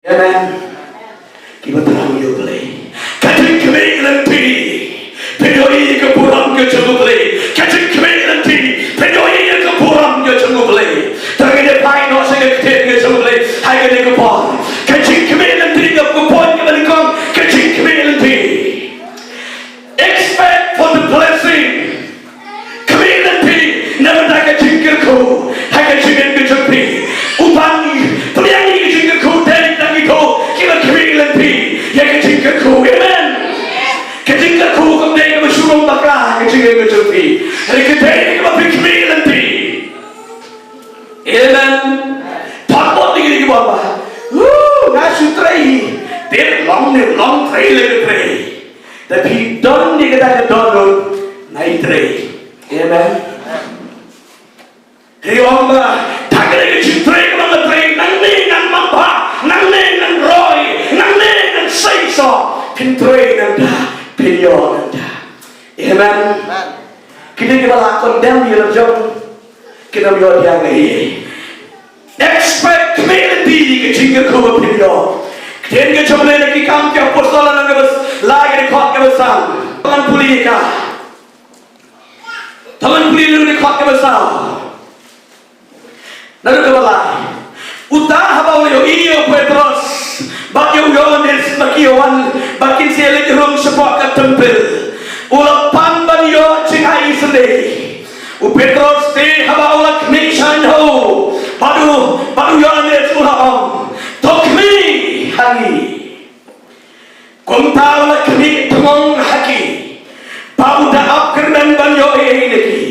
Amen. Kita terang yo boleh. Kajing kami LYNTI. Pedoi ke puram ke jenggu boleh. Kajing kami LYNTI. Pedoi ke puram ke jenggu boleh. Terang dia pai no saya ke ke jenggu boleh. Hai ke ke pon. Kajing kami LYNTI ke pon ke menikong. Kajing kami LYNTI. Expect for the blessing. Kami LYNTI. Nama tak kajing ke ku. Hai kajing ke jengpi. Upang peliang ke jenggu ku dari tangi ku. Kita kami LYNTI. Ya kajing ke ku. Amen. Kajing ke ku kemudian ke bersyurung baklah kajing ke jengpi. Hari kemudian ke berfikir LYNTI. Amen. Pakpot ni ke bawah. Nasi tray. Dia long tray lagi tray. Tapi don ni kita don naik tray. Amen. Hari orang tak ada kajing tray ke mana tray. Nang ni nang mampa, nang ni nang roy, nang ni nang saiso. Pin tray nang dah, pinyo nang dah. Amen. Kita lakon dem di dalam kita biar dia ni. Expect LYNTI kajing ke ku pinyo. Kita ke jom lagi kam ke apostolan nang bas lagi rekod ke besar. Tangan puli ka. Tangan puli lu rekod ke besar. Lalu ke bawah. Utah habaw yo iyo Petros. Bakyo Yohanes bakyoan bakin siya rum sebuah ke tempel. Ulapan ban yo JINGKHMIH sendiri. Petros te habaw lak mishan ho. Baru Yohanes ulang. Tokmi hari. Kumpau lak mi tengong haki. Bau daap kerdan ban yo lagi.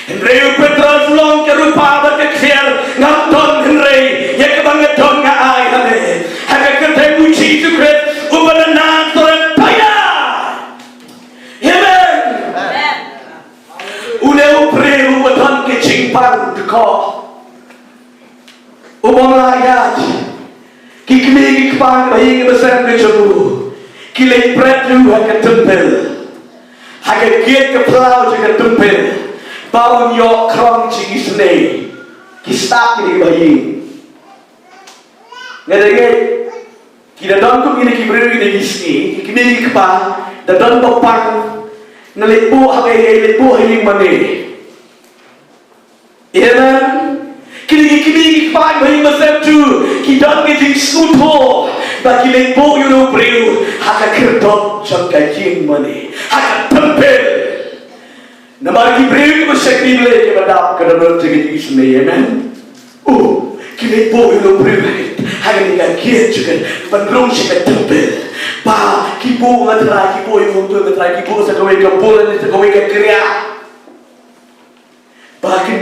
Henry Petros long ke rupa berkeksiar ngamton Henry ya kebanget don ngai hane haka ketemu Jesus Christ ubana natoran paya. Amen. Uleu preu baton ke cingpang deko ubang layat kikmi kipang bayi besar ke jemu kilai pretu haka tempel haka kiat ke pelau juga tempel. Bawang yo krong cigi sene kistak ini bayi ngadege kita don tu ini kibreru ini gisni kini kapa da don bopang nalipu hagai lipu hiling mane amen kini kapa bayi masam tu kita ngejing skuto ba kini lipu yuro breu haka kerdop jangka jing mane haka tempel. Nama Ibrahim bersekri lagi pada kerana terjadi semai, amen. Kini boleh berberi, hari ini kiat juga penerung siapa tempel. Bah, kipu ngatrai, kipu yang untuk ngatrai, kipu sekawai kebulan, sekawai kerja. Bahkan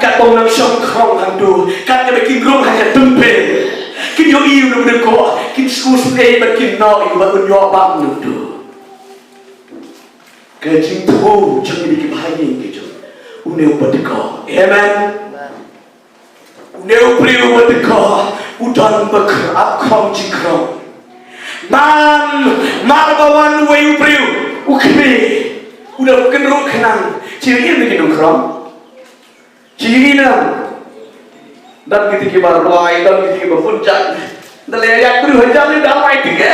kat orang syok krong hantu, kat bikin gerung hanya tempel. Kini yo iu nak berko, kini skus ni bikin no iu baru nyobam tu. Kajing tu jangan bikin bahaya gitu. Uneu berdeka, amen. Uneu priu berdeka, udan berkerap kau jikrong. Marbawan weu priu, ukme, udah kenruk kenang. Ciri ini bikin krong. Ciri nam. Dan kita kibar doai, dan kita kibar puncak. Dan leyak priu hajam ni dah mai tiga.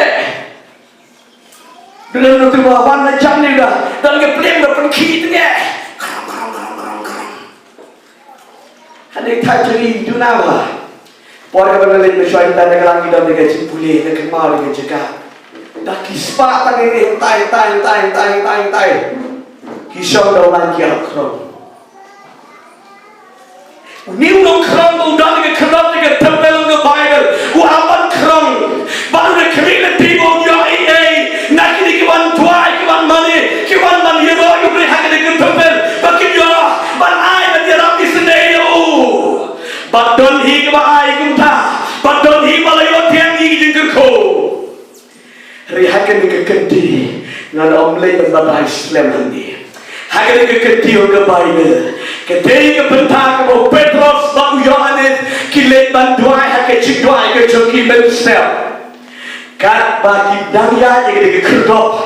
Dengan nanti bawa macam ni dah, dan ke pelem dah pergi tu ni. Hari tak jadi tu nama. Pora kepada lelaki mesyuarat dan kelang kita mereka cimpuli, mereka kemar, mereka cakap. Dah kisah tak ni, tai. Kisah dah lagi akram. Ni ulang kram tu dah mereka kenal mereka tempel untuk Bible. Uapan kram, baru mereka kena tiba dia ini. Nak ini kiwan tuai, kiwan mani ya roh you beri hak dengan tempel. Bagi dia, ban ai dan dia rapi sendiri. Badon hi kiwan ai kumta, badon hi malayo tiang hi jengkho. Hari hak dengan kekenti, ngan omlei berbahasa Islam ni. Hak dengan kekenti orang Bible. Ketika bentar kepada Petros, baru Yohanes, kilet bantuai hak cik doai ke joki bensel. Kat bagi daya yang kita kerdop,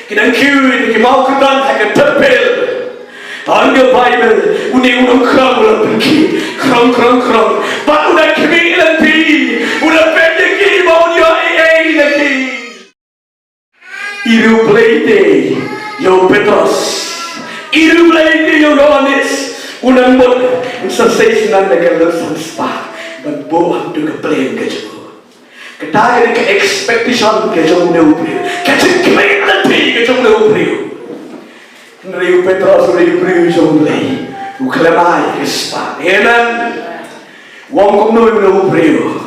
kita kiu, kita mau kerdan hak tempel. Angga Bible, udah kerang pergi, kerang. Baru dah kini LYNTI, udah pendek Iru Blade, yo Petros, Iru Blade, yo Yohanes, unang bot, sa season na kalusang spa, magbuhat do ka plane ka dyan. Katayan ka expectation ka dyan na upriyo, kajingkimay na tayo ka dyan na upriyo. Nariyo Petros, nariyo upriyo dyan Blade, ukalamay ka spa. Amen. Wong kong nuwi na upriyo.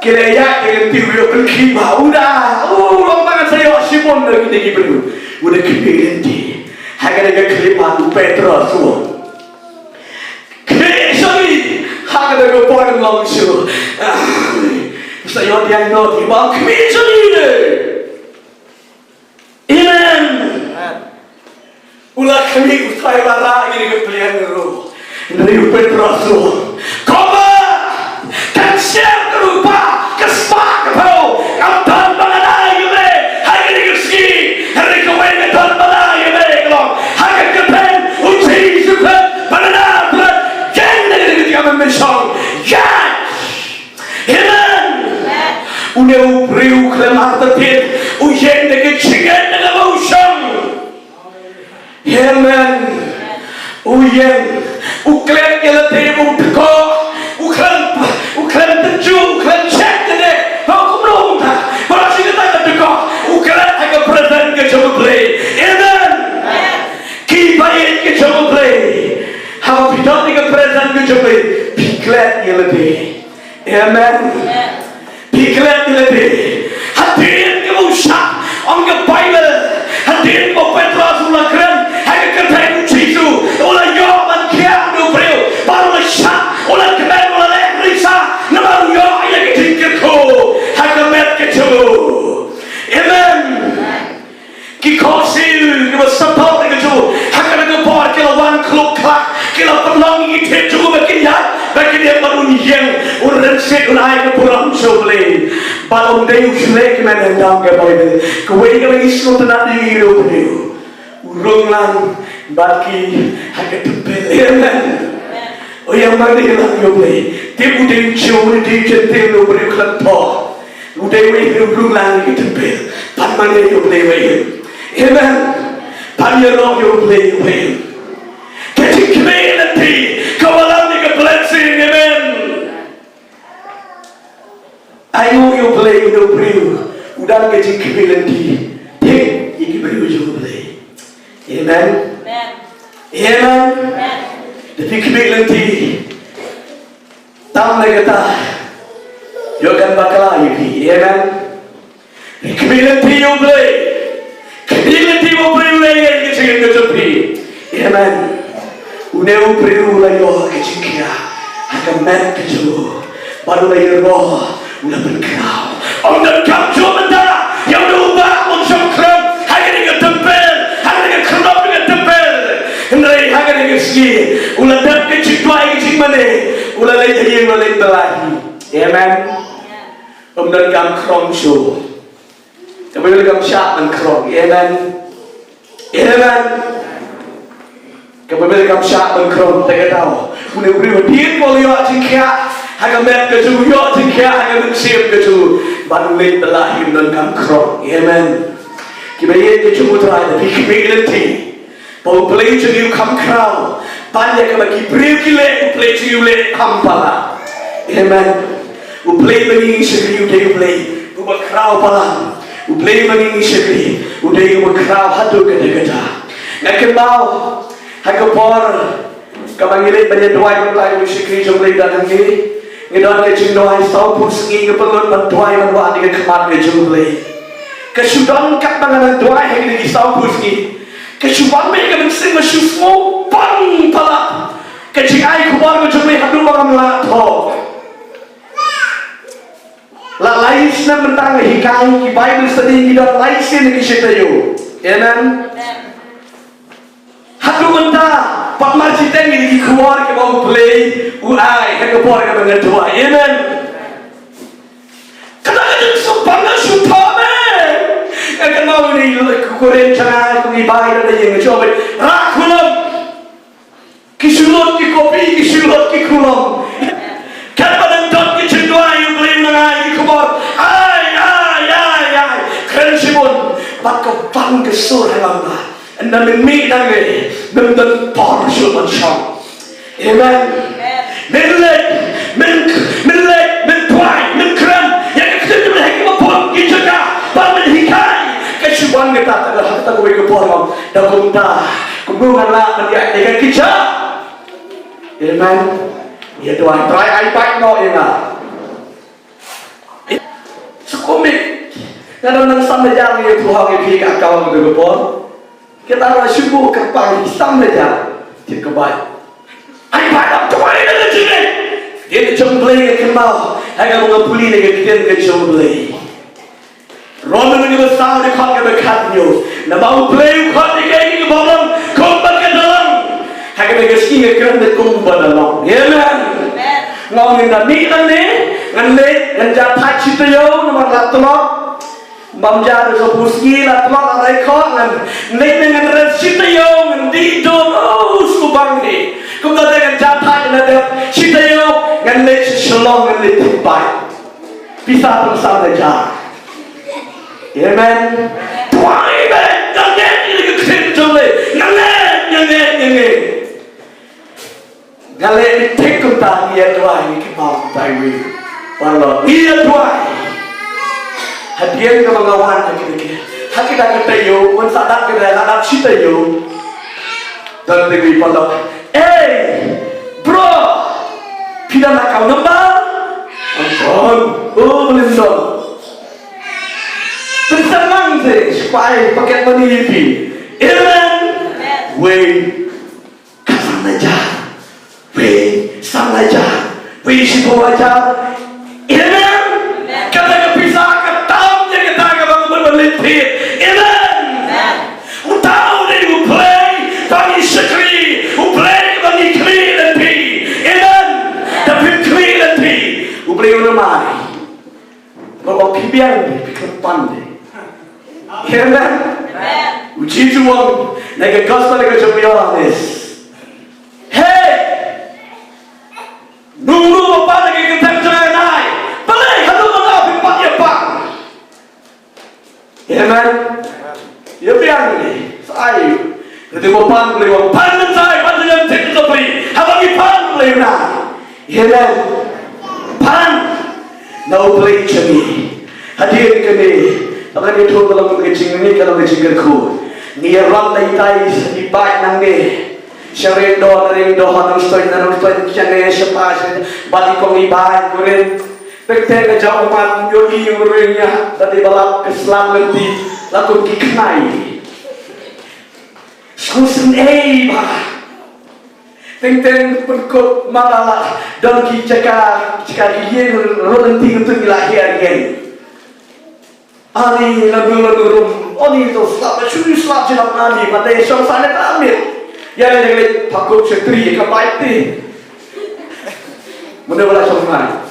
Kaya yang tiwio berkibar, udah banget saya Simon lagi tinggi berdua, udah keberanti, hanya dengan kelima tu Petrus semua, keberanti, hanya dengan poin langsung, saya yang not ibang keberanti, amen, ulah kami usai lara ini kepelian roh, dari Petrus semua, koma, kan siap berupa. Kespak kau, kau dan mengenai me, hanya dikasih, hari kau yang dan mengenai me, kalau hanya kepen, uji suka, mengenai berat, jangan dengan dia memisong, jangan, amen. Udah upriu kelemah tertib, ujian dengan cingan dengan usang, amen. Ujian, uklan yang letih udkok, uklan tenju, uklan cek. How don't think a present good to be glad you'll be. Amen. Be glad you'll be. Hadin go shop on your Bible. Hadin go Petros ula keren. Hanya keren Jesu. Ula Yob and Kian do brio. Baru ula shop. Ula keren ula lekrisa. Nama Yob yang ketinggiku. Hanya met kecu. Amen. Kikosil kita support kecu. Hanya dengan power kilowan klub klak. Kalau tolong itu juga makin dia baru yang orang set orang yang pulang sebelum balon dia usai ke mana dam ke Bible kau ini kalau Islam tidak dihirup dia urunglan bagi agak tebel amen oh yang mana dia lagi boleh dia udah jauh dia centil boleh kelapa udah ini urunglan agak tebel pan mana dia boleh amen pan yang boleh community, come along with a blessing, amen. I know you play, you pray, you don't get in community. Take, you can you play. Amen. Amen. The community, down like that, you can back alive, amen. The community you play, community will play, and get you play, amen. Uneu priu la yo kecikia, agak met kecu, baru la yo ulah berkau. Orang kau cuma dah, yang ubah unsur kram, hanya dengan tempel, hanya dengan kerap dengan tempel. Hendak hanya dengan segi, ulah dah kecik dua kecik mana, ulah lagi yang ulah lagi lagi. Amen. Orang kau kram show, tapi orang kau syak dan kram. Amen. Amen. Kemudian kamu syak bengkong, tak tahu. Udah beri dia boleh awak jingkah, agak met keju, awak jingkah, agak mensiap keju. Baru leh terlahir dan kamu krong, amen. Kita ini keju mutra, tapi kita ini baru play jadi kamu krong. Banyak kalau kita beri kile, play jadi le kamu pala, amen. Play begini sekali, udah play, udah krong pala. Play begini sekali, udah krong hadu kata-kata. Nak kenal. Hagapor, kabangilit banyak doa tayo musikri jumlay dan hangi. Ngidon kecing doa isaw pusingi ngepelun bantuay manwa di kemat ke jumlay. Kesudan kat manganan doa yang di isaw pusingi. Kesuban mereka mensing masyusmo pang pala. Kecing ay kubar ke jumlay hadu mga melato. La lais na mentang hikai ki Bible study ngidon laisin ni kisitayo. Amen. Hadu mentah, pak marci tengi di keluar ke bawah play, uai, hagapor ke dengan tua, amen. Kenapa jadi supaya supaya? Akan mau ni kukuren cakap, kuibai dan yang coba rakulam, kisulot ki kopi, kisulot ki kulam. Kenapa dengan ki cendua yang beli mengai kebor, ay, keren sibun. văn cái số hay làm mà anh đã mình mỹ đang về mình tân bỏ số một trong amen mình lên mình thoại mình khăn những cái thứ mình hay cái bỏ cái cho cả và mình hi khai cái sự quan người ta ta là ta có cái bỏ không đâu cũng ta cũng luôn là mình dạy để cái kia chứ amen ya Tuhan try ai baik no ya na sukumit kalau nang sampai ni Tuhan ke pihak akal ke pon kita harus syukur kapang sampai tidak kebaik ai baik Tuhan ini ada sini dia jomblay ke kenal agak mengapuli lagi kita ke jomblay Roman ni besar di kau ke bekatnya nama play kau di kau ke bawang kau ke dalam agak begitu ke kerana kau dalam amen ngau ni nak ni kan ni ngan le ngan jahat cita yo nomor latolok bamja do sopuski latolok arai kau ngan le ngan red cita yo ngan di do subang ni kau dah dengan jahat ngan le cita yo ngan le shalom ngan le tibai bisa bersama jah amen tuai ben jangan ini kesentuh le ngan Gale ni tekum ta dia tuai ni kemau taiwi. Walau dia tuai. Hadiah ke mengawan lagi lagi. Haki dah kita yo, pun sadar kita sadar cita yo. Dan tewi pada. Bro, tidak nak kau nombor? Ampun, belum. Bersenang sih, supaya pakai money ini. Amen. Wait, kasan aja. Sang aja, si bawa aja, amen. Kata kepisah ketam je kita kebang berbelit, amen. Tahu ni play bagi sekali, play bagi clarity, amen. Tapi clarity, play ramai. Bawa pibiang, pikir pandai, amen. Uji juang, naik gospel naik jombiar ni. Nunggu apa lagi kita berjalan naik? Boleh, kalau mana pimpak ya pak? Amen. Ya biar ni, saya. Jadi bapak boleh bapak pan saya, pan yang tidak beri. Apa lagi pan boleh nak? Amen. Pan, nak boleh jadi. Hadir kini, akan itu kalau kecing ini kalau kecing kerku. Ni orang tai di baik nange. Syarif doa dari doa nustoi jangan sepas balik kau ibadah kuren pekte jauh mat yogi urenya tadi balap Islam LYNTI laku dikenai skusen bah teng perkut malah dan jika dia LYNTI untuk dilahir again ani lagu rum oni itu selap curi selap jenak ani pada esok sana ambil ya yang takut C.Thyrniang ke baik ti, mana boleh sombong,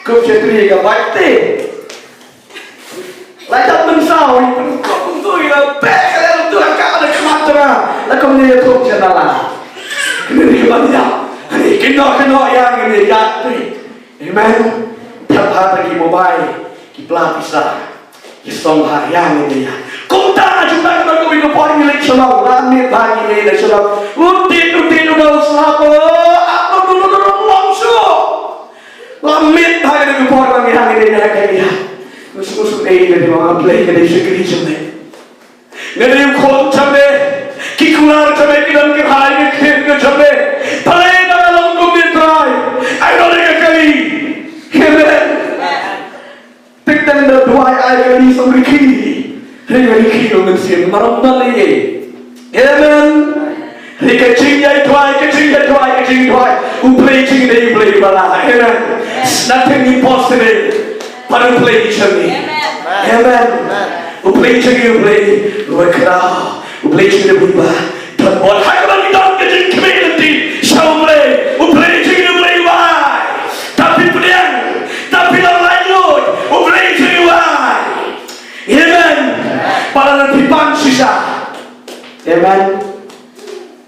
kau C.Thyrniang ke baik ti, lajak mensau, pun tu ia pek, tu angkat ada kemana, lakukan dia tu jenala, kini mana, kena yang ini jatuh, amen, tiap hari mobile, kita pisah, kita yang ini ya. Kumta jumpa kita kau itu pori milik shalom, ramai bagi milik shalom. Utit dah selapo, apa dulu langsung. Ramai bagi kita pori bagi hari ini nak kaya. Musuh ini dari mana play dari segeri cemai. Dari kau cemai, kikular cemai kita hari kita cemai. Play dalam kumit try. Ayo lagi kali. Amen. Tiktan dah dua ayat ini sampai kini. Hari kini mesti marah lagi, amen. Hari kecingnya tuai, uplay cingnya uplay bala, amen. Nothing impossible, pada uplay cingnya, amen. Uplay cingnya uplay, berkerah, uplay cingnya berubah. Dan buat hari lagi dalam kecing LYNTI, syawalay, uplay cingnya uplay why? Tapi pilihan, tapi dalam lanjut, uplay cingnya why? Amen. Para nabipan sisa, amen.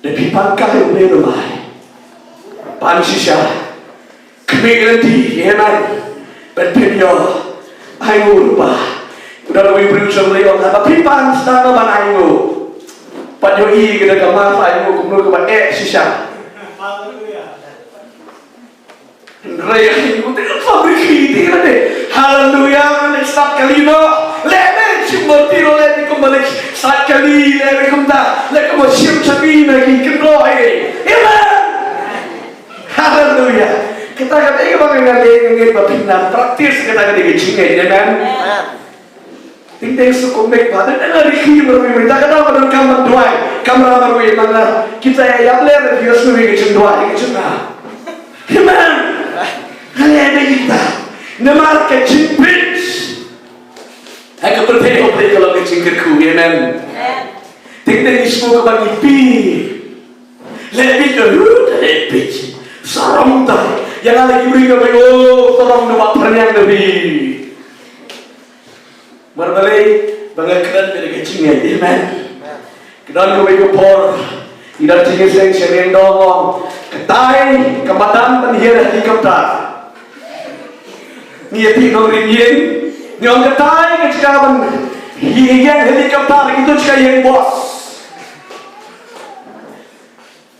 Nabipan kali udah rumah, pan sisa, kami LYNTI, amen. Berpindah, ayo rumah, udah lebih berusaha beliau tapi pan stana banaimu Panjoi kita kamar saya mau kumur kepada sisa. Raya itu tidak fabrik ini ada. Haleluya, setiap kali no, lele cuma tiro lele kembali setiap kali lele kembali, lele kembali siap cabi lagi kendoi. Amen. Haleluya. Kita kata ini bagaimana dengan bapindah praktis kita kata ini jingai, amen. Tidak suka make pada dengan riki bermain. Tak kata pada kamar dua, kamar bermain mana kita yang leher biasa bermain cuma dua, cuma. Amen. Hanya kita, nama kecimpit. Aku bertemu kalau kecimpitku, amen. Tidak semua bagi pi, lebih lebih sarong tak. Yang lagi beri kami tolong nama Thyrniang lebih. Berbalik banggakan dari kecingnya, amen. Kedan kau ikut por, tidak cingin sering dong. Ketai kemadam penihir helikopter. Niati nongringin, nyong ketai kecikapan hiyan helikopter itu cika yang bos.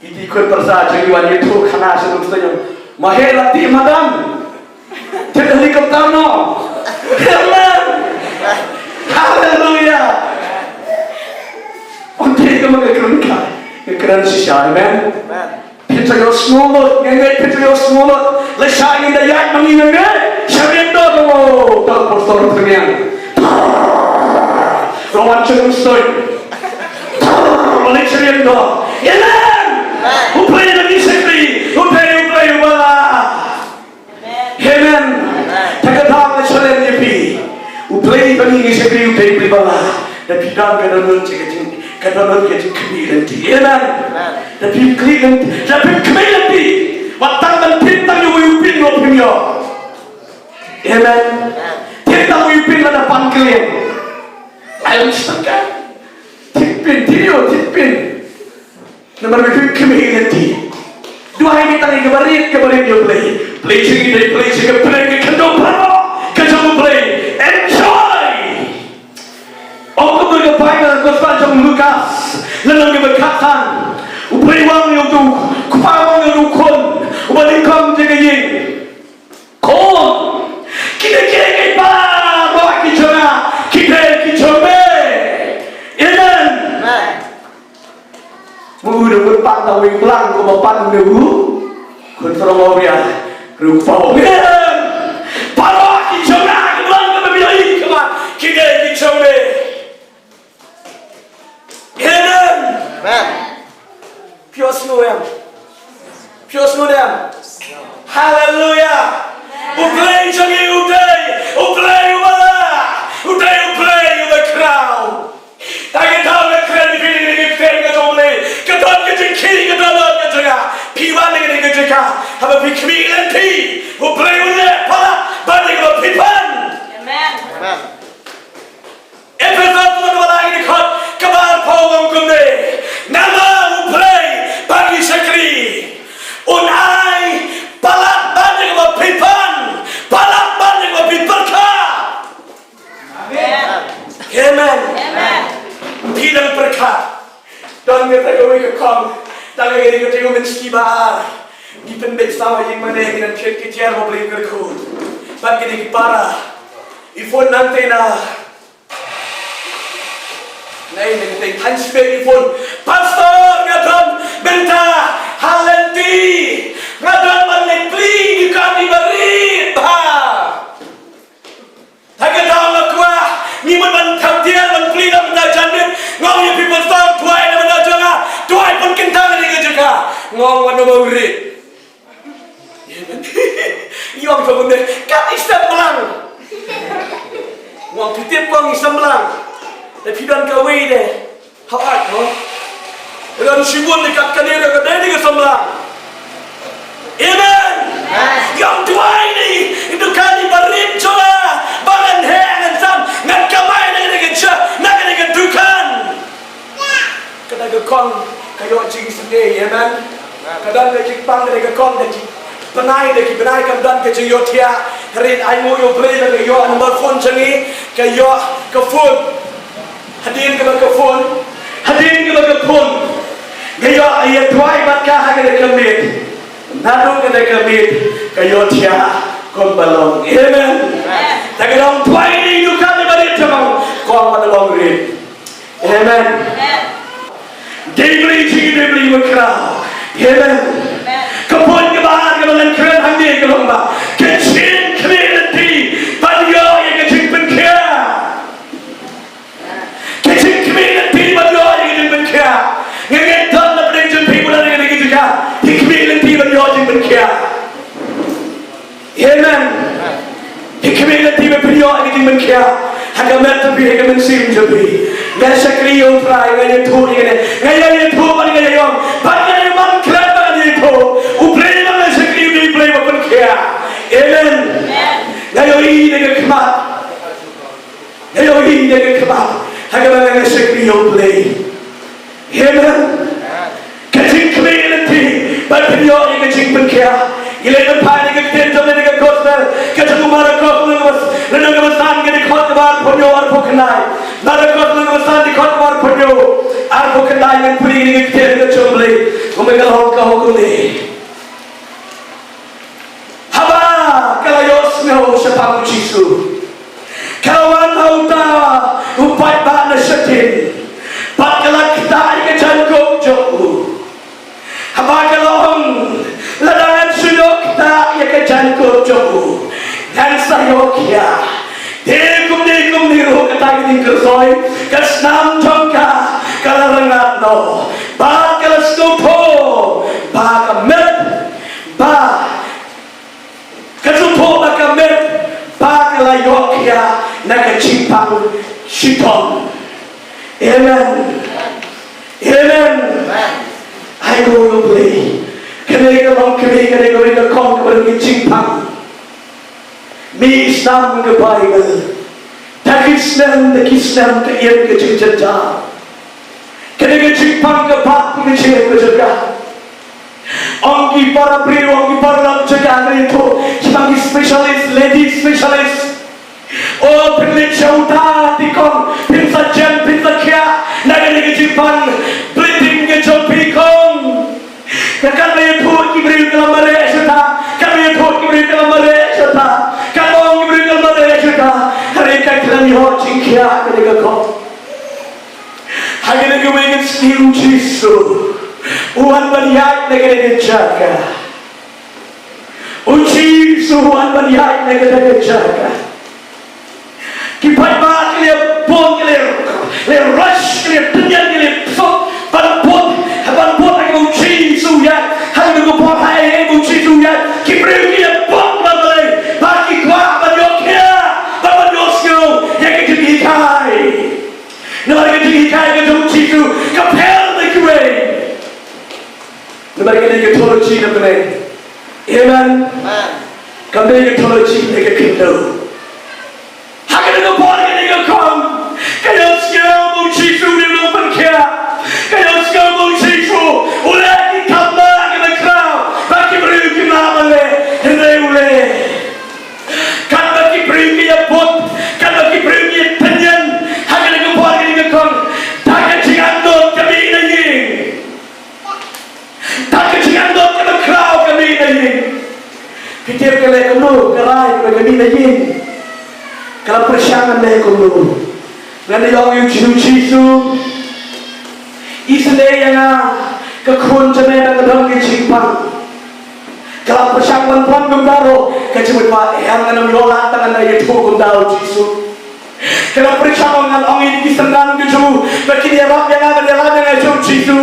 Ini ikut persa jadi wanita itu karena sebetulnya mahir latih madam. Jadi helikopter no, amen. Haleluya. Untuk itu mengekerunkan kekeran sisa, amen. Kita yo semua, ngengai kita yo semua. Lesai ini daya mengingat. Siapa dong? Tak pastor Thyrniang. Roman cerusoi. Oleh siapa dong? Amen. Uplay lagi sekali. Uplay wala. Amen. Tak ada masalah ni. Uplay bagi sekali uplay bala. Tapi dah kadang kadang kemilan ti. Amen. Tapi kemilan ti. Watang dan pintang yang upin opinyo. Amen. Pintang upin ada pangkelian. Ayo setengah. Tipin. Nomor berikut kemilan ti. Dua hari kita ni kebarit yo play sing play kendong pano. Kacau play. Enjoy. Aku berkepada Tuhan trong Lukas. Lalu berkatan. Upay wang yung tu, kupawang yung kon, umalikam jaga ying. Kon, kita kay pa, bawa kichona, kita kichome. Amen. Muda berpantau yang pelang, kau berpantau dulu. Kontrol mobil, rupa mobil. Bawa kichona, kebelang kau berbiayi keman, kita kichome. Amen. Pios nuem. Haleluya. Uplay jangi uplay wala. Uplay the crown. Tagi tahu le kren ni kren ke jomle. Keton ke jingki ke dalam ke jaga. Piwan ni ke jaga. Haba pikmi LYNTI. Uplay wala pala balik ke pipan. Amen. Episode tu wala ini kot kabar pawang kumne. Nama uplay bagi sekali. Unai palat banyak berpipan, palat banyak berberkah. Amen. Tidak berkah. Dan kita kau ikut, dan kita tengok menskibar. Di penbet sama yang mana yang kita mau beli kerku. Bagi kita para, ifon nanti na. Nay nanti hanspek ifon pastor ngadon benta LYNTI ngadon manipli di kami beri bah. Taga tahu makwa ni man thamtian man pli dan jandit ngau ye people start tuai na man janga tuai pun kentang ni juga ngau wan no beri. Iom ko bunde kat istam belang. Ngau titip kong istam belang. Tapi dan kawai deh, hak no. Dan sibuk dekat kanira kedai ni kesembelang. Amen. Yang tua ini itu kali barim coba, balan hang sam, ngan kamai dengan kerja, dengan dukan. Kadang kekong kayu cing sendiri, amen. Kadang lagi pang dengan kekong lagi. Benai kam dan ke yotia, rin ai mo yo play dengan yo nomor phone cengi, kayo kafun hadirin ka kafun hadirin ka kafun kayo ay tuay bat ka hagad kamit nadong ka kamit kayo tiya kon balong amen tagalong tuay ni yuka ni balit jamang kon balong rin amen dibli dibli makra amen kapon ke bahan ke balan keren handi ke lomba kecil community banyo yang kecil penkia kecil community banyo yang kecil penkia ngeng ton na bring people na ngeng kecil ka di community banyo yang penkia amen di community banyo yang kecil penkia hagamet tapi hagamen sim jadi ngan sakriyo prai ngan tu ngan tu ngan yong banyak man keren itu uplay na sakriyo di play penkia amen ngayon dengan kemat ngayon dengan kemat hagamen ngan sakriyo play amen kecil community banyo yang kecil penkia Ilan pa ni kete jom ni gospel kete kumara gospel nang namasan ke khot bar ponyo ar poknai nara gospel namasan di khot bar ponyo ar poknai nang puri ni kete jomle kumegal hok ka hokune haba kalayos no sapang jisu kawan auta upai ba na shatin patkalak dai ke janko joku haba kalong ladangan sudok tak ya kejan kocoku dan sayokia dekum niru kata gini kersoi kesnam jongka kalarengat no ba kalastupo ba kamet ba kasupo ba kamet ba kalayokia nakachipang shiton amen amen I go to play Kenega long kenega kenega kong kepada jinghkhamih. Mi Islam ke Bible. Takislam ke ian ke jingjata. Kenega jinghkhamih ke bap ke cie ke jaga. Ongi para beri ongi para lam jaga itu sebagai specialist lady specialist. Oh privilege uta tikong pinsa jen pinsa kia naga naga jinghkhamih bleeding ke jopi kong. Kami pun kibri dalam mereka, kami pun kibri dalam mereka, kami kibri dalam mereka. Mereka kami hot jingkhiah mereka kau. Hanya mereka ingin setiap jisu, uan beriak mereka jaga. Uji suan beriak mereka jaga. Kipai mak dia pun dia rush dia penyan dia so pada pun lagi uji suya hari minggu pun hari uji suya kibri dia pun boleh bagi kuat banyokia banyosku yang kita dikai nama kita dikai kita uji su kapel lekwe nama kita tologi namanya amen kami kita tologi mereka kendo hanya dengan boleh dengan kau kaya sekarang uji su dia lupa kia kaya sekarang uji su oleh kita dengan kerau bagi beri kita boleh hendak boleh kan bagi beri kita bot kan bagi beri kita penyan hanya dengan boleh dengan kau tak kecingan dot kami ini tak kecingan dot kami kerau kami ini kita kelak kamu kerai kami ini kalau persiangan mereka dulu, kerana yang uji su, Israel yang kekun cemena kedong kecipang. Kalau persiangan pun gundaro, kecipang yang kena yolat tangan dari itu gundaro jisu. Kalau persiangan orang ini kisengan keju, bagi dia rap yang ada dalam yang itu jisu.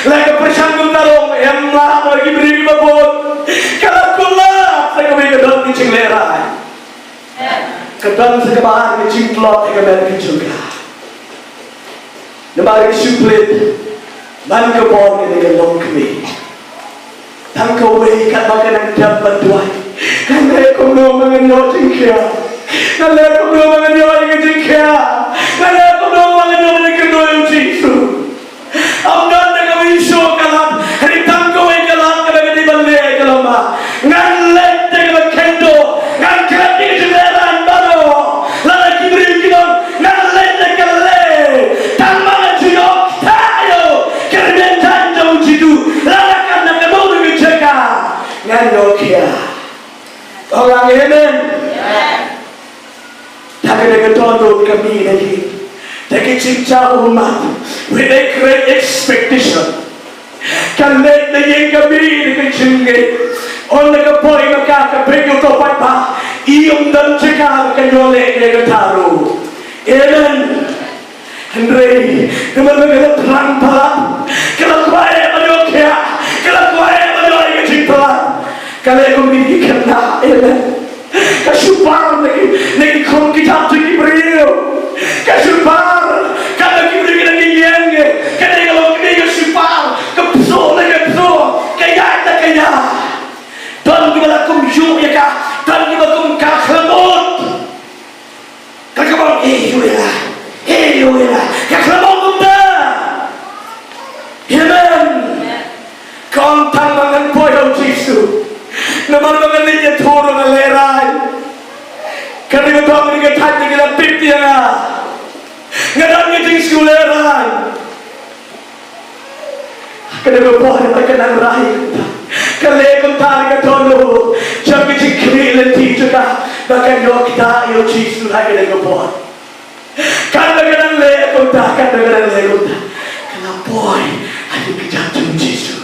Lagi persiangan gundaro yang lah lagi beri babon. Kalau kulap, saya kembali kedong kecinglerai. Kedang sekebahan kecimplot kemen juga. Nampak suplit, man kebon ini kelong kami. Tangkau wei kat makanan dapat tuai. Kan mereka belum mengenal jingkhiah. Kan mereka belum mengenal jingkhiah. Kan mereka belum mengenal kedua jisu. Amdan dengan isu kalam, hari tangkau wei kalam kemen di balik kalama. Ngan lek dengan kendo, ngan kerap di jendela. Lagi beri Hanya download kami lagi. Tapi cinta umat with a great expectation. Kalet na yung kami dengan jingkih. On nagkapoy magkakabigyo ko pa ba? Iyong dan chika kanyole kaya taro. Amen. Andre, naman maganda perang pala. Kalakwaya ano kaya? Kalakwaya ano ay kacimpa? Kalay kong binigyan na. Amen. Kasupar lagi kong kita tuki beriyo. Kasupar kada kibri kita ngiyeng. Kada kalau kita kasupar kapso kaya kaya. Dan kita lakum jum ya ka. Dan kita lakum kaklamot. Kaklamot yoela. Kaklamot bunda. Amen. Kong tangangan poyo Yesus. Naman mga niya turo na leray. Kami nga ba mga tati nga pipti nga. Nga dami nga ting skuleray. Kami nga ba mga kanang rahi. Kalekong tari ka tono. Siyang nga JINGKHMIH LYNTI ka. Nakanyo kita iyo Jesu na kami nga ba. Kami nga nang lekong ta. Kaya boy. Ay kajatong Jesu.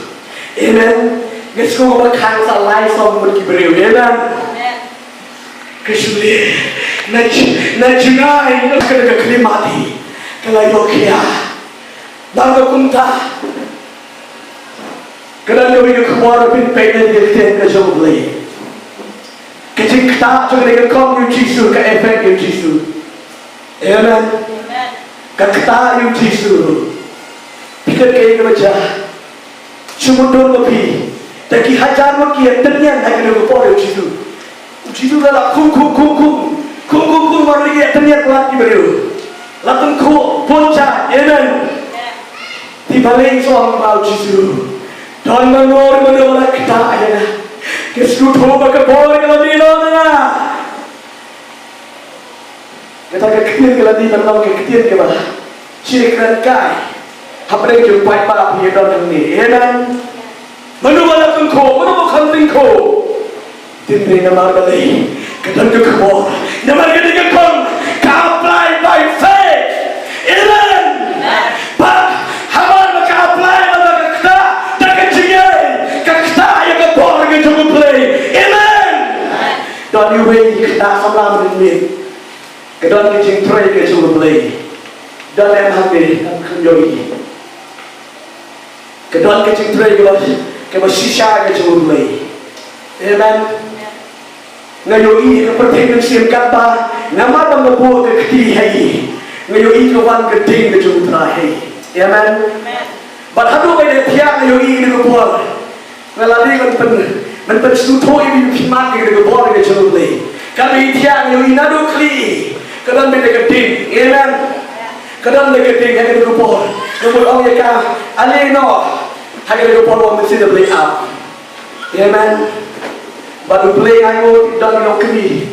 Amen. Guys ko makan sa live song berkibriu, amen. Kesuli, najunai, nak kelimati, kalau kia, dalam kunta, kalau kau ingin keluar pin pengen dia kerja boleh. Kecik tak cuma dengan kau Yesus, ke efek Yesus, amen. Kata Yesus, pikir kaya macam, cuma dua lebih. Tapi hajar makia ternyata lagi nak berpora Yesus adalah kum mari ternyata lagi beriu. Latung ku ponca, amen. Di balik soal mau Yesus. Dan menor kita ayana. Yesus coba kebor kalau di mana. Kita kekitian kalau di mana kekitian ke mana. Cikran kai. Apa yang jumpai para pihak ini, amen. Manuwala kang ko, manuwa kanting ko. Tinri na margali, kadang ko, na margali kang ka-apply by faith. Amen. Pag haman maka-apply na magkakta, nakajingay, kakta yung kapor ng itong play. Amen. Don't you wait, kakta sa laman din. Kadang yung try ka itong play. Don't em hati, ang kanyoy. Kadang yung try ka kaya sisa ke jumlah, amen. Ngayon ini kepercayaan siapa kata, nama bangga buat kekti hai. Ngayon ini kawan keting ke jumlah hai, amen. Berhadu pada tiang ngayon ini kebuat, ngalari kan pensuto ini pimat ke kebuat ke jumlah. Kami tiang ngayon ini nado kli, kadang beda keting, amen. Kadang beda keting yang kebuat, kebuat orang yang aleno. Hanya dengan pola mesti dia play up, amen. Baru play aku dan yang kini,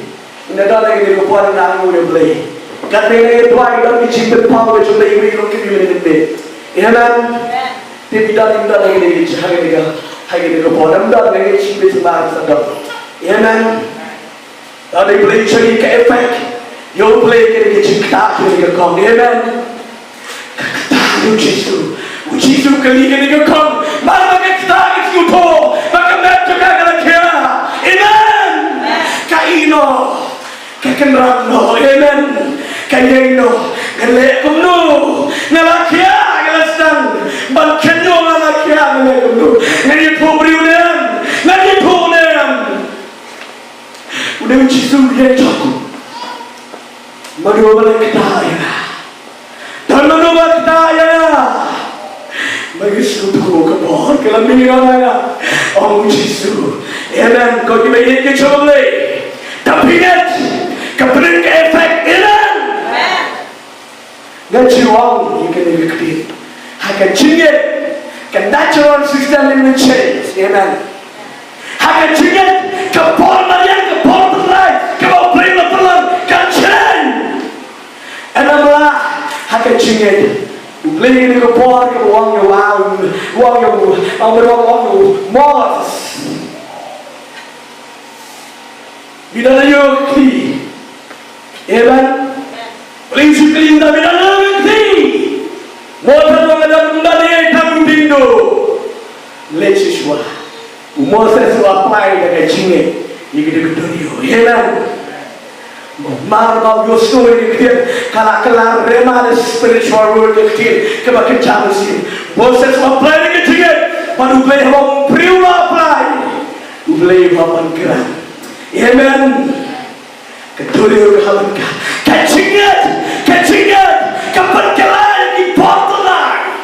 nada lagi dengan pola yang aku dia play. Kerana yang dua itu dicintai power juga ini yang kini menjadi, amen. Tapi dah lagi dengan hanya dengan pola dah lagi cintai semua sedap, amen. Ada play cari ke efek, yang play dengan cinta dengan kau, amen. Tahu Yesus kali ini kau, mana kita itu maka mereka kagak kia, amen. Kaino, kakenrano, amen. Kaino, ngalekumno, ngalakia, ngalasang, bankenyo ngalakia, ngalekumno, ngalipubriunem. Udah Yesus dia cukup. Manuwa kita ya, dan manuwa kita ya. Bagi suku kebor kelamiran mana? Oh Yesus, amen. Kau dibayar ke coba, tapi ingat kebenaran ke efek, amen. Gajiwang yang kena dikit, hakan cingit, ke natural system ini change, amen. Hakan cingit, kebor marian, kebor terai, kebor pelan, kan change, amen lah. Hakan cingit. Beli ni kepala ke uang yang mos. Bila dia kiri, amen. Prinsip linda bidang ngerti. Motor mengajar dari tamu pindu. Leciswa. Moses apply dengan jinge. Ini kedua dia. Mar about your story kala kala rema spiritual world kecil kebakin jamusin Moses apply dengan jinge. Padu play hom priula apply. Play hom gerak. Amen. Kedua dia halan ka. Kecingit kapan kala di portalan.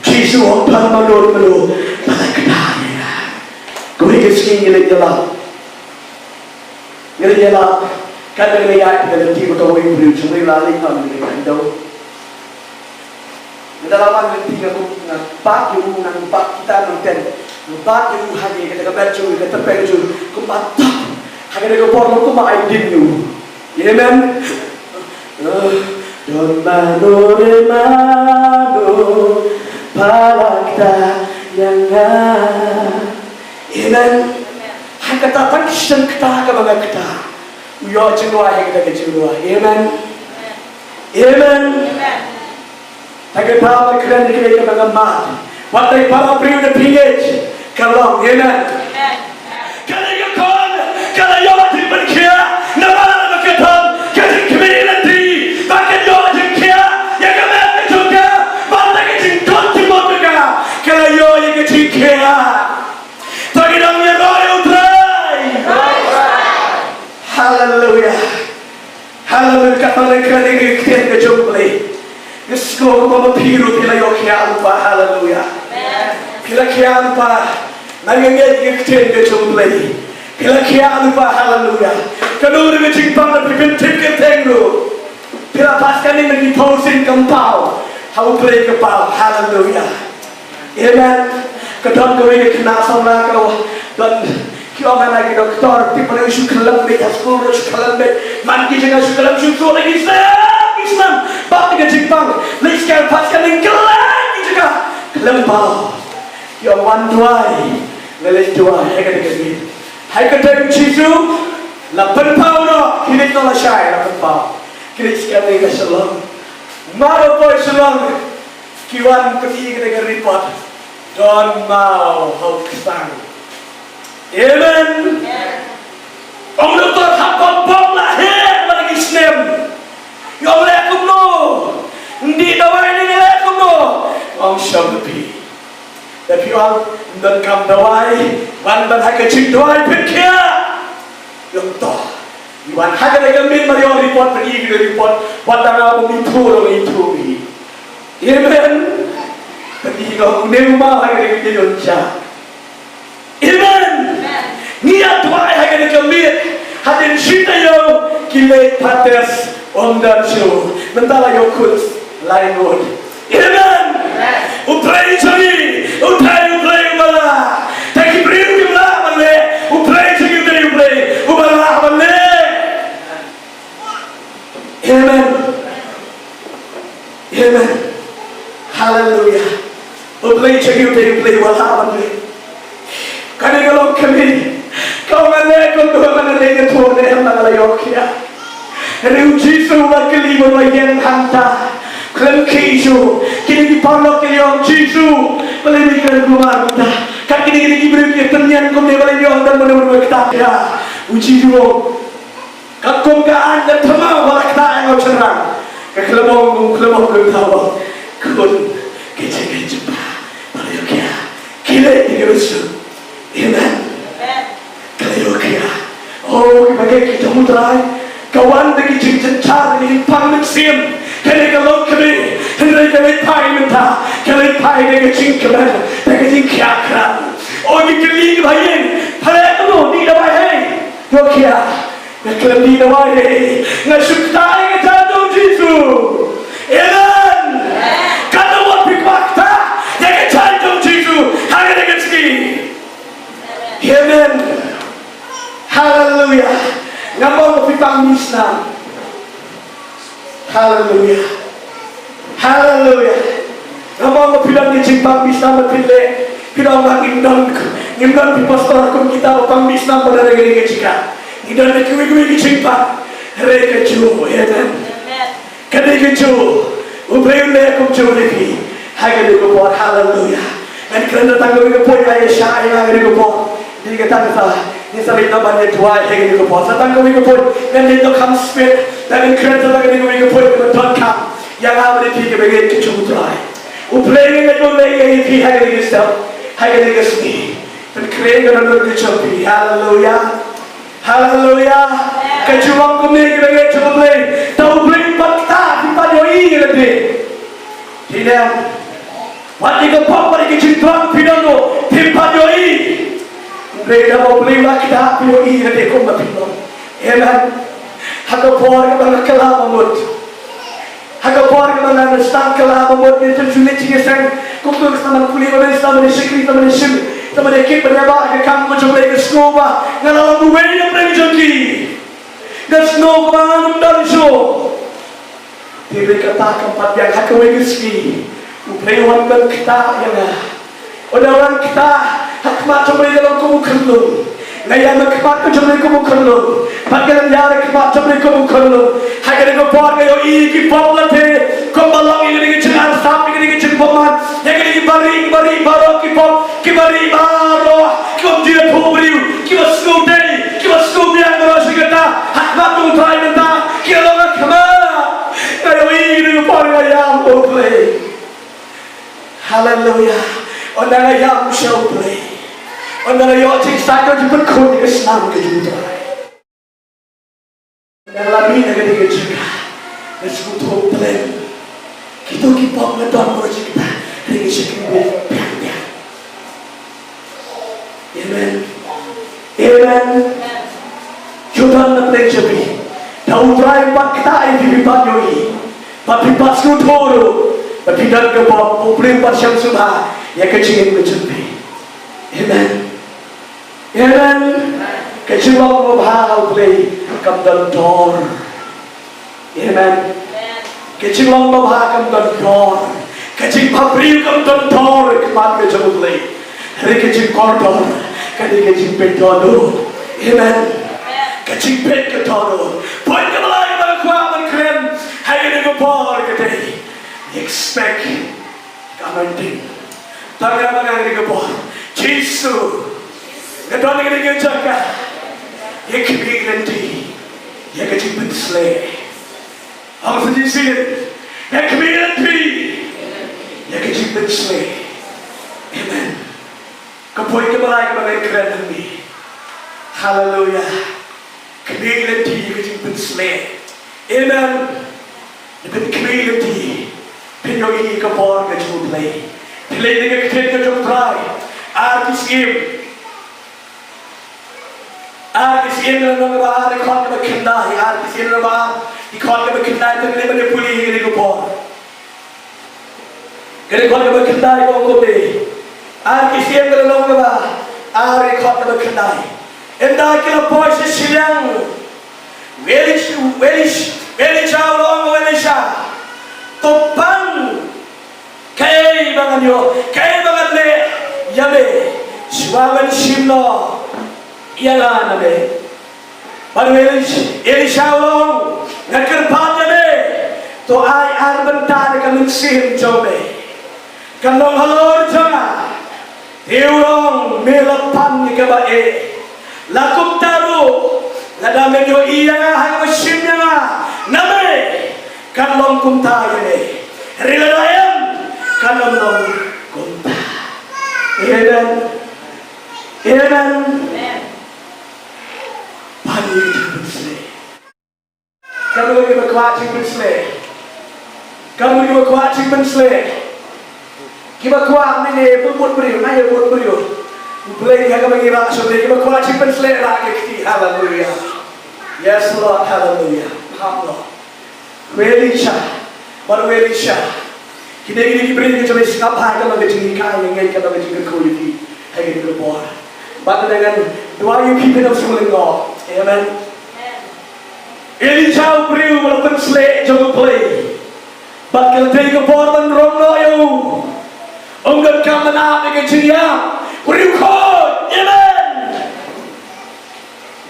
Jesus apa manur pada kedai. Kau ini sini ngelak. Kadang lihat dalam tiba kau yang beri cuma lali kami dengan tahu. Dalam apa nanti aku nampak you nampak kita nonton, nampak you hari kita baca kita baca kumpat, hari kita porno kumai dinu, amen. Don mano palakta yang amen. Hari kata function kita kebaga kita. Yo jingkha kita jingkha. Amen. Amen. Tagai para keren kita kebaga mat. Watai para priu de pingej. Kalau amen. Kalau yo kon, kalau yo berkia, nama kita community. Bahkan yo berkia, ya kami juga. Bahkan jingkha juga. Kalau yo yang jingkha. Tagai namanya royal. Hallelujah. Hallelujah. Katakan kerana kita kejumpai. Yesus mama piru pila yokian pa. Hallelujah. Pila kian pa. Nangenget kita kejumpai. Pila kian pa. Hallelujah. Kedua kita jumpa dengan tiket tengru. Pila paskan ini diposin kempau. Hau play kempau. Hallelujah. Amen. Kedua kita kena sama kau dan Kau mana kita doktor, tipe yang sukalam beta sekolah sukalam bet, mandi jangan sukalam susu lagi Islam, bapa kita Jepang, lepas paskan yang kelam juga kelempau. Kau wanduai, lepas duai, hai kata Yesus, lapan pau no, kini tolak syai lapan pau, kini sekarang kita salam, malu boy salam, kiwan ketiga kita report, don mau hau kesang. Amen. Om doktor hakon bom lahir lagi snem. Om lekum no. Ndi dawai ni lekum no. Om shampi. Tapi om dan kam dawai, ban hakacik dawai pikir. Yang toh. Iwan hakak legamin mari om report pergi ke report. Watara bumi tur itu. Amen. Pergi kau nemba hakak legamin Amen. Niat doa yang kami hadin cinta yo kile pates dan show mentala yo kut lain word. Amen. Upray cari, upray mala. Taki beri mala male. Upray cari upray mala male. Amen. Amen. Hallelujah. Upray cari upray mala male. Kami kalau kami kau mana kau tuh mana lagi tuh deh mana lagi ya. Riu Yesus wakili berwayan hanta. Kalau Yesus kini dipandang ke yang Yesus boleh dikira rumah kita. Kaki ini diberi ketentuan kau boleh yang dan boleh kita ya. Yesus kau keadaan dan tamam boleh kita yang cerah. Kelebong kita kau kecil boleh ya. Kile Yesus. Amen. Kalau kaya, oh kita kita mudrai, kawan dengan cinta ini panggung sim, kalau kami pai minta, kalau pai dengan JINGKHMIH, dengan JINGKHMIH, oh kita lihat bayin, pada itu di dalam bayin, yo kaya, kalau di dalam bayin, ngasuktai kita dong Yesus, Amen. Kalau wapik waktu, jangan cari dong Yesus, hanya dengan segini. Amen. Hallelujah. Ngamo pipang Islam. Hallelujah. Hallelujah. Ngamo pilang di Jepang Islam pile. Pilang lagi ngimdan di pastor kum kita pang Islam pada negeri kita. Ngimdan di kuwi di Jepang. Reka ju. Amen. Kadigichu, Ubrayne Kumchurifi, Hagarigo, hallelujah. And Kranatanga Put by a shy Hagarigo, Digatanga, Nisarita Banya to I Hagarigo, Satanga we put, then they don't come spirit, then in Kranatanga we put, but don't come. Yangabri begin to chew dry. Ubrayne at your lay if he had yourself, Hagarigas me, but Craig and another Chopi, hallelujah. Hallelujah. Can you walk with me again to the play? Don't bring but that. You find your ear again. Tinam. What you can pop, what you can drunk, you don't know. Tim find your ear. Play double play like that. Your ear again. Come up, people. Amen. Hagapor, Kalamamut. Hagapor, Kalamamut, Kalamamut. It's a little thing. Come to someone, Puliva, somebody, somebody, somebody keep it about the camp to play the snowball. Now, the way you bring your key. The snowball done so. They make a pack of Patia Hakaway ski. Who play one gun kita, or the one kita, Hakmato play the local Kulu. Nayama Kamato to make a Kulu. Pagan Yara Kamato make a Kulu. Hagarigo Park, your E. Poplate, come along in the kitchen and stop in the kitchen for man. Bari Baroki Pop, Kibari Baro, come dear Pobri, give us school day, give us school day, and Roshigata, Hakmatu Trimenta, Kilova Kama, and we in the play. Hallelujah. On the young shall play. On the yachting cycle to put code Islam to do die. Lamina getting a chica. Let's go to play. Kitoki Pop, the Don Rojita. Amen. Amen. Judan na plejabi. Tautrai pakta ibi banyoi. Papi pasku toro. Papi dan ke bop uplim pasyam subha. Ya kecingin menjumpi. Amen. Amen. Keciwang mabha uplay kam dan dor. Amen. Keciwang mabha kam dan dor. Kecing pabrik kam dan dor kemat ke jamuplay. Hari kecing kordor. Kali kecing petodo. Amen. Kecing pet ketodo. Point ke belai bang kuaman keren. Hari ni gopor kete. Expect commenting. Tangan bang hari gopor. Jesu. Kedua ni kita jaga. Ye LYNTI. Ye kecing pensle. Apa saja sih? Ye LYNTI. Ye kecing pensle. Amen. Kapoi ke belai keren ni. Hallelujah. LYNTI ye kecing pensle. Amen. Dengan LYNTI. Penyoi kapor ke jumpai. Pilih dengan kecil ke jumpai. Artis game. Artis game dalam bahasa ikut berkendai. Artis game dalam bahasa ikut berkendai. Tapi dia pulih ini kapor. Kerana ikut berkendai kau kopi. Artis game dalam bahasa ikut berkendai. Entah kita pois siang. Weli cawang weli sah. Topan kay bangan yo kay bangan le yabe swaman shimno yala na be parwel elishawong ngakar yabe to ay arban tan ka mingsin jobe kanong halor janga tiurong melapan ni ka ba lakup taru ladame yo iya nga ha shimnya nga nabe kanong kumta yane rilayam kanong kumta. Amen. Amen. Pani pensle. Kamu ni berkuaci pensle. Kamu ni berkuaci pensle. Kita kuat ni pun beriu, naik pun beriu. Boleh kita mengira seperti kita berkuaci pensle lagi kita. Hallelujah. Yes Lord, hallelujah. Hallelujah. Welisha, baru Welisha. Kita ini diberi kita boleh sikap kalau kita nikah yang kita kalau kita kuliah, hari kita buat. Bapa dengan doa yang kita nak semula ngau, amen. Elisha beri walaupun selek jangan play. Bapa kalau kita buat menrong loyo, orang kamu nak dengan ceria, beri kod, amen.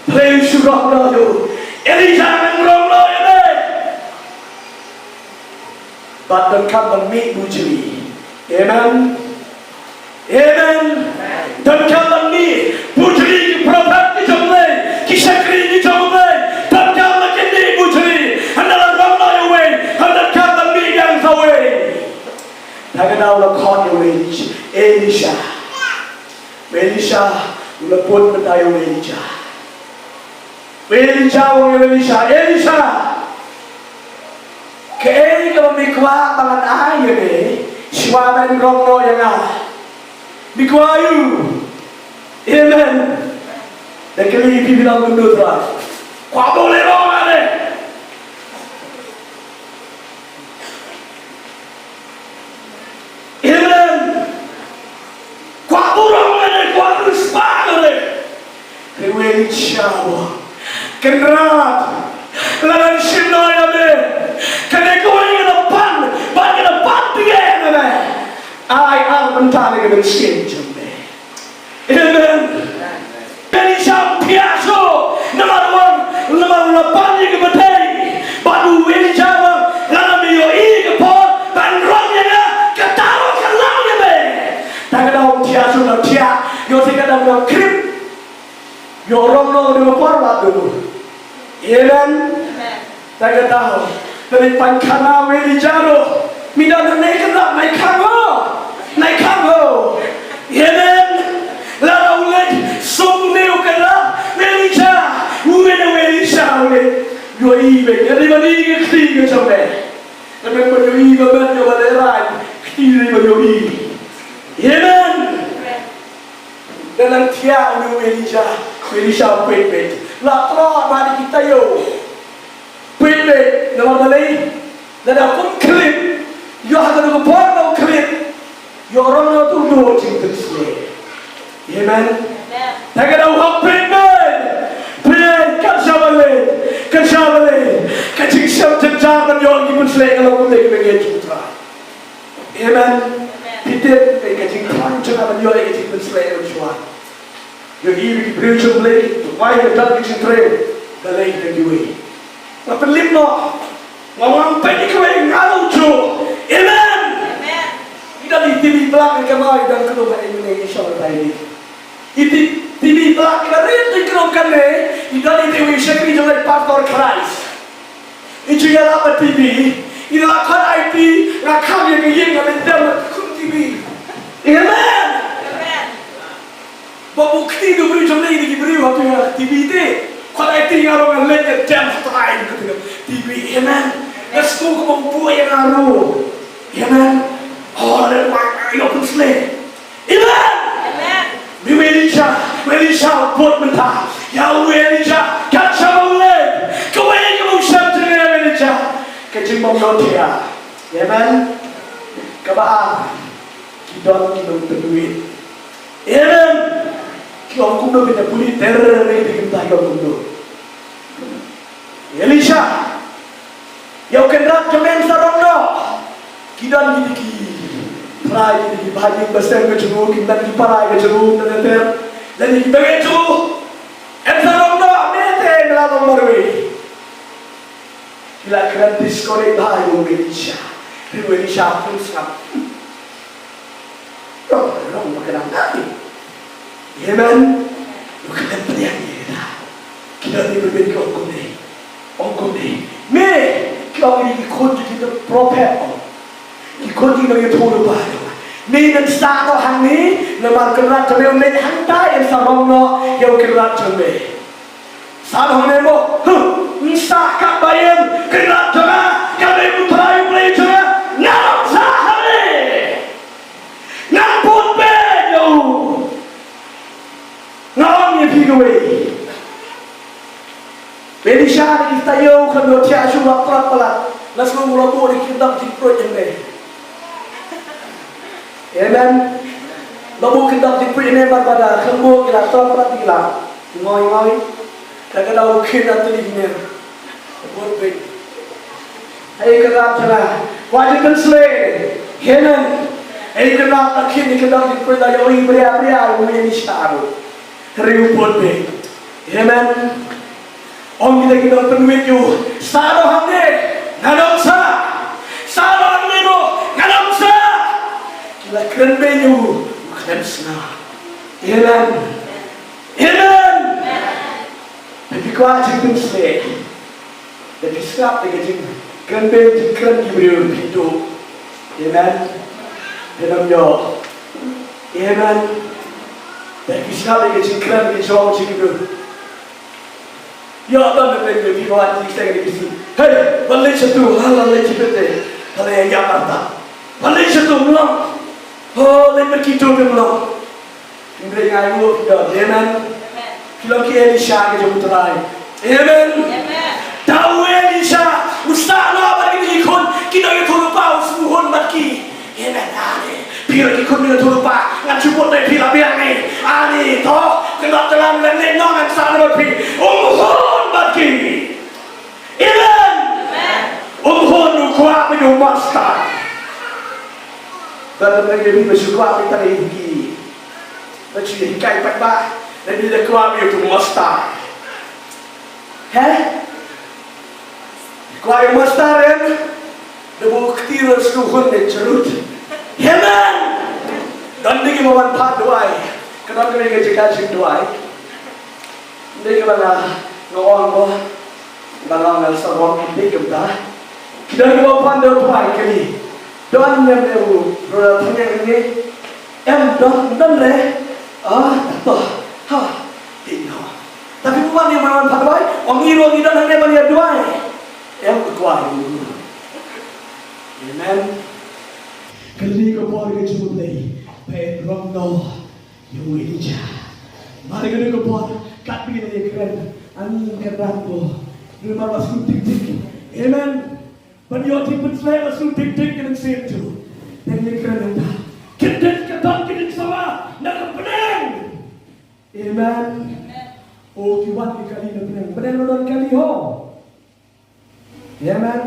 Play surah loyo, Elisha menrong loyo. But don't come and meet Bujri. Amen. Amen. Don't come and meet Bujri ki prophet ki jomle, ki shakri ki jomle. Don't come and meet Bujri. And then run away. And don't come and meet them away. Tagadaw la caught you Elisha. Elisha, la put me tayo Elisha. Elisha. Kaya kalau mikwa tangan air ni, siapa yang rondo yang mikwa you, amen. Dan kali ini bilang mundur lah, kau boleh rondo ni. Amen. Kau boleh rondo ni, kau harus bangun ni. Kau siapa? Kenapa? Lalu siapa yang ni? Kena kau ingin lepas, bagi lepas dia ni. I am mentari dengan skinjam ni. Amen. Elisha piaso, nama lepas ni ke betul. Baru Elisha lalu mio ini ke pun, bandrongnya ketaruh kelang ni. Tak ada piaso nak piak, yo tidak ada krip, yo orang dengan parlat dulu. Amen. Tak tahu. Dari pangkana Elisha Mida naik nak naik kago. Amen. Lalu ulat sumneu kena Elisha ulat. Yo ibe, jadi bagi ketiga sampai. Tapi kalau yo ibe banyak balerai, ketiga yo ibe. Amen. Dalam tiang Elisha pepet. Latro mari kita yo. Pepet nama dalai. Dalam pun klip. Yo ada tu porno klip. Yo orang tu dua cinta sini. Amen. Tak ada orang pepet. Pepet kasabale. Kacik siapa jangan yo ibu selai kalau pun lagi lagi cinta. Amen. Pepet kacik jangan yo lagi ibu selai kalau cuma. Yo ibu berikan lagi. Why kita cinta? Dalai lagi we. Apa lima? Ngomong pergi ke ngalau jo. Amen. Amen. Kita di TV belakang kemai dan keluar Indonesia tadi. Itu TV belakang kita reti keluar kene. Kita di TV sekali jangan pastor Christ. Itu yang apa TV? Itu akan IP rakam yang yang ada kun TV. Amen. Amen. Babukti tu beri jangan ini beri waktu yang TV itu. Kalau itu yang orang lain jam time gitu. TV, amen. Let's go kemampuan yang aru, amen. Oh, dan mak ayo pun selesai, amen. Amen. Elisha buat mentah. Ya Elisha, kacau boleh. Kau yang kamu siap dengan Elisha, kecil dia, amen. Kebab, kita berduit, amen. Kau kudo kita pulih teror ni kita kau kudo. Elisha, yang kendak jemen sarong no, kita ni diki, perai diki bahagia besar kecuali kita diki perai kecuali dan ter, dan diki begitu, sarong no, mete melalui marway. Kita kena diskorek bahagia Elisha, Elisha pun sangat, orang makan nanti. Amen. Bukan pilihan kita. Kita ni berbeza ongkong ni. Me, kita ni ikut kita prophet. Ikut kita yang thulu baru. Ni dan satu hang ni, nama kerat cemil ni hantai yang sarong no yang kerat cemil. Sarong ni mo, nisah kat bayan kerat cemil. Kami putrai boleh cemil. Nyaram sahari, ngampun bejo. Ngawang yang pergi. Elisha kita yo kalau tiada surat pelat, langsung mula boleh kita diproj yang ni. Amen. Lalu kita diproj yang berbeda. Kamu kita pelat kita, ngoi. Kadang-kadang kita tu di mana, buat baik. Ayah kerap cakap, wajib selesai. Amen. Ayah kerap tak kini kita diproj dah yo beriak Elisha. Riupun ni, amen. Om kita penuhi tu, saroh hamne, nadong sa, saroh hamne keren benyu keren sena. Amen. Amen. Tapi kuat jing se. Tapi sekarang dengan jing keren ben jing keren gibriu hidup. Amen. Dalam yo. Amen. Tapi sekarang dengan jing keren gibriu gibriu. Ya Allah dengan jing kuat jing se dengan jing. Hey, balik satu hal Allah cipta. Kalau yang Jakarta, balik satu mulam. Oh, lepas kita tu mulam. Mereka itu dah, amen. Kalau kita Elisha kita berterai, amen. Tahu Elisha, ustaz bagi ikut kita itu lupa usuhun bagi, amen. Ani, biar ikut kita lupa, ngan cukup dari biar biar ni, ani toh kena dalam lendeng nongan sana bagi, usuhun bagi, amen. Usuhun kuat menjadi master. Dan mereka ini bersyukur kita ini. Macam ni kai pat dan dia keluar dia tu master. Keluar yang master kan? Dia bawa ketir seluruh ni cerut. Amen. Dan dia memanfaat doai. Kenapa dia jaga cik doai? Dia mana ngawang boh, dalam ngasarong dia kita. Kita memanfaat doai kali. Doan yang dia berada ni, don le. Toh, tidak. Tapi bukan yang memanfaat doai, orang iru kita nak dia banyak doai. Yang berkuah itu. Amen. Kali kau boleh jumpa lagi, Pedro yang Elijah. Mari kita kau boleh kat begini dia keren, angin keran tu, rumah masuk tik. Amen. Banyak tipe saya masuk tik dengan situ. Dan dia keren dah. Kita sama nak benang. Amen. Oh, kiwan kali nak benang. Benang kali ho. Amen.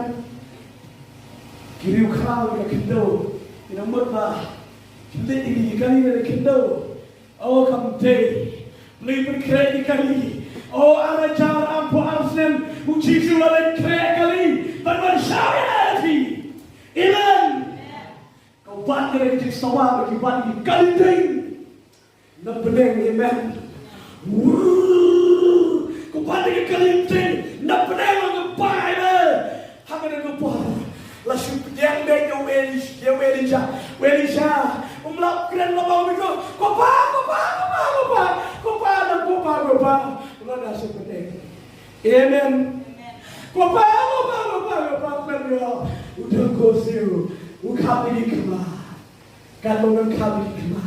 Kiriu kau nak kendo. Ina mutba. Kita ini kali nak kendo. Oh, kamte. Beli berkreat kali. Oh, ada cara ampu arsen. Uji suara kreat kali. Bantuan syariat. Amen. Kau buat kira kecil sawah bagi buat ini kali ting. Nak benang, amen. Kau buat ini kali ting. Nak benang orang kepai ber. Hanya nak buat. Lalu yang dia Elisha. Umlap keren lama itu. Kopa. Ulah dah seperti. Amen. Kopa. Udah koseu. Ukhabi kema, kalau ukhabi kema,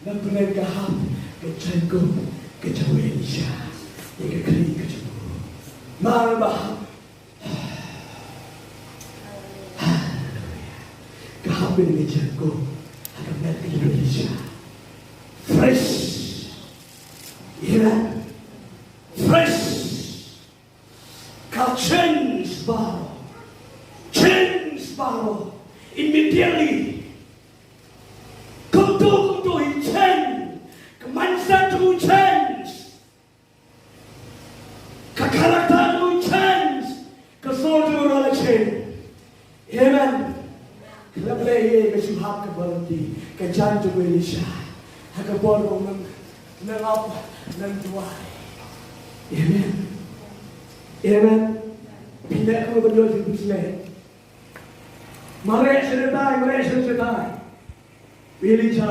nak benar kahap, kecengkup, kecewa Elisha, yang kering kecewa, marah, kahap ini kecengkup, akan mati Elisha, fresh, iya, fresh, kau change baru. Immediately, kutu change, mindset to change, karakter to change, kesojo rola change. Amen. Kalau boleh kesuhak keberhenti, kejanju Elisha, hakapor nang tuai. Amen. Pindah ke benda itu selesai. Mari sedetai. Elisha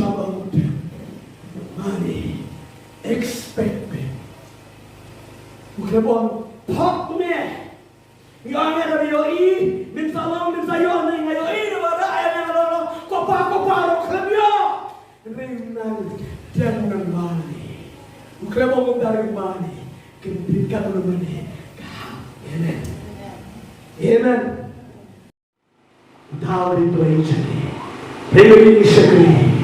bangun. Mari expect me. Bukan pop me. Yang ada yoi, minta yon ni yoi ni ada ayat yang kopa klebio. Ringan jangan mani. Bukan dari mani. Kembalikan mani. Amen. Tahu itu yang jadi. Ini sekali.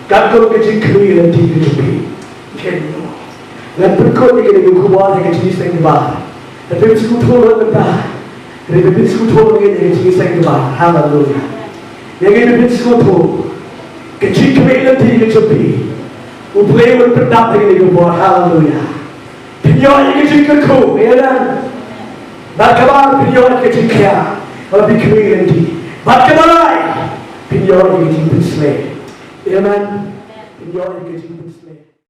Kalau kita kiri dan tinggi, kena. Dan berikut ini kuat dengan jenis yang baik. Tapi sekutu kita. Tapi sekutu dengan jenis yang baik. Haleluya. Yang ini sekutu. Kecil kami dan tinggi cepi. Upaya berpendapat dengan kuat. Haleluya. Penyok yang kecil keku. Amen. Bagaimana penyok yang kecil kaya. Kalau kami nanti. Bagaimana? Pinjol ke jing slay. Amen. Pinjol ke jing